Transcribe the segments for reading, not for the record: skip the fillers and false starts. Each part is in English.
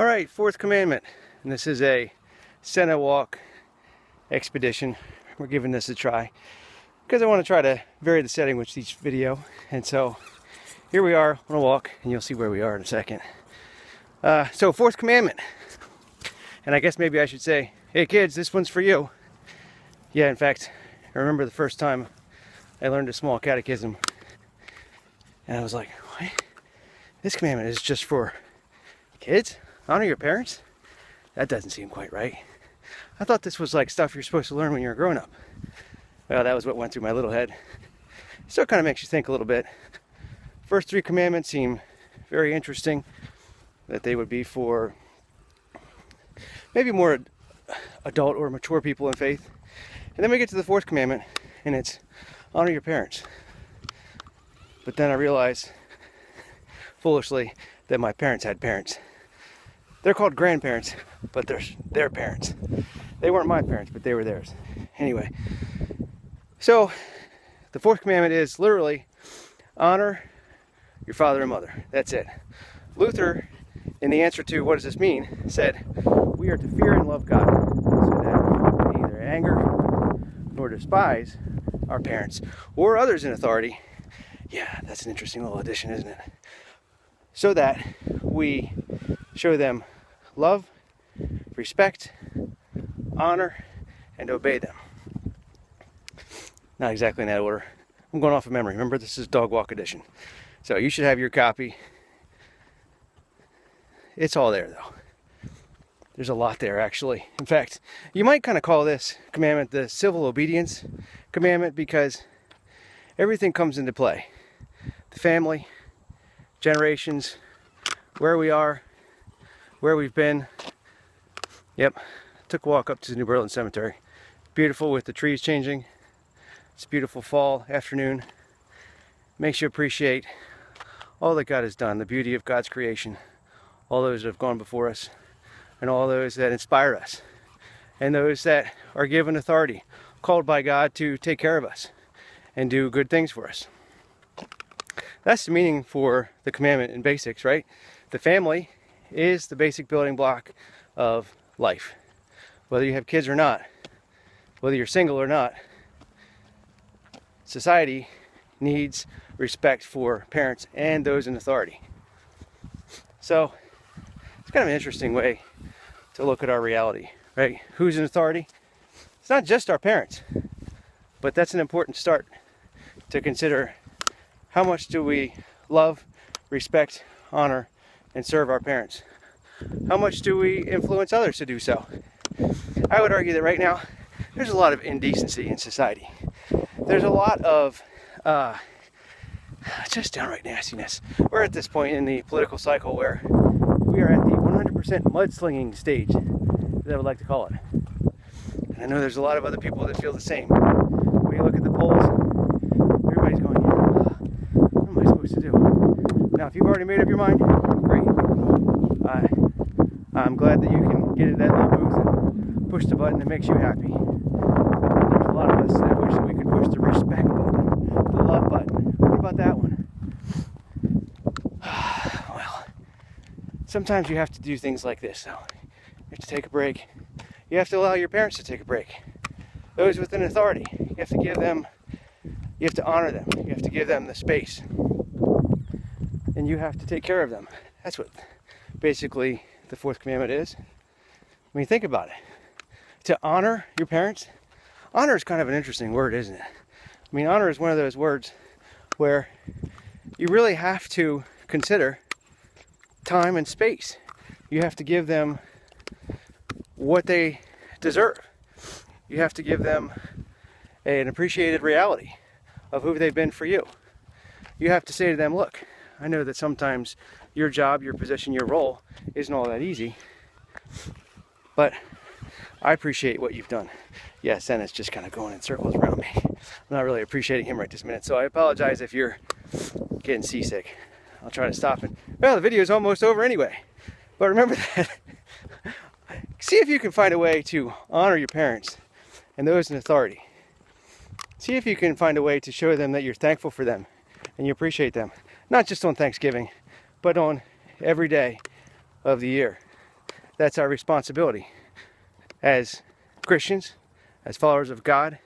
All right, Fourth Commandment, and this is a Senna walk expedition. We're giving this a try because I want to try to vary the setting with each video. And so here we are on a walk, and you'll see where we are in a second. So Fourth Commandment, and I guess maybe I should say, hey kids, this one's for you. Yeah, in fact, I remember the first time I learned a small catechism, and I was like, what? This commandment is just for kids? Honor your parents? That doesn't seem quite right. I thought this was like stuff you're supposed to learn when you're a grown-up. Well, that was what went through my little head. Still kind of makes you think a little bit. First three commandments seem very interesting, that they would be for maybe more adult or mature people in faith. And then we get to the fourth commandment, and it's honor your parents. But then I realized, foolishly, that my parents had parents. They're called grandparents, but they're their parents. They weren't my parents, but they were theirs. Anyway, so the fourth commandment is literally honor your father and mother. That's it. Luther, in the answer to what does this mean, said, we are to fear and love God, so that we neither anger nor despise our parents or others in authority. Yeah, that's an interesting little addition, isn't it? So that we show them love, respect, honor, and obey them. Not exactly in that order. I'm going off of memory. Remember, this is Dog Walk Edition. So you should have your copy. It's all there, though. There's a lot there, actually. In fact, you might kind of call this commandment the civil obedience commandment, because everything comes into play. The family, generations, where we are, where we've been. Yep, took a walk up to the New Berlin Cemetery. Beautiful with the trees changing. It's a beautiful fall afternoon. Makes you appreciate all that God has done, the beauty of God's creation, all those that have gone before us, and all those that inspire us, and those that are given authority, called by God to take care of us and do good things for us. That's the meaning for the commandment in basics, right? The family is the basic building block of life. Whether you have kids or not, whether you're single or not, society needs respect for parents and those in authority. So it's kind of an interesting way to look at our reality, right? Who's in authority? It's not just our parents, but that's an important start to consider. How much do we love, respect, honor, and serve our parents? How much do we influence others to do so? I would argue that right now, there's a lot of indecency in society. There's a lot of just downright nastiness. We're at this point in the political cycle where we are at the 100% mudslinging stage, as I would like to call it. And I know there's a lot of other people that feel the same. When you look at the polls, everybody's going, what am I supposed to do? Now, if you've already made up your mind, great. I'm glad that you can get in that little booth and push the button that makes you happy. There's a lot of us that wish that we could push the respect button, the love button. What about that one? Well, sometimes you have to do things like this, though. You have to take a break. You have to allow your parents to take a break. Those within authority, you have to give them, you have to honor them. You have to give them the space. And you have to take care of them. That's what basically the fourth commandment is. I mean, think about it. To honor your parents, honor is kind of an interesting word, isn't it? I mean, honor is one of those words where you really have to consider time and space. You have to give them what they deserve. You have to give them an appreciated reality of who they've been for you. You have to say to them, look, I know that sometimes your job, your position, your role isn't all that easy, but I appreciate what you've done. Yes, and it's just kind of going in circles around me. I'm not really appreciating him right this minute, so I apologize if you're getting seasick. I'll try to stop it. Well, the video is almost over anyway, but remember that. See if you can find a way to honor your parents and those in authority. See if you can find a way to show them that you're thankful for them and you appreciate them. Not just on Thanksgiving, but on every day of the year. that's our responsibility. As Christians, as followers of God,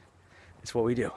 it's what we do.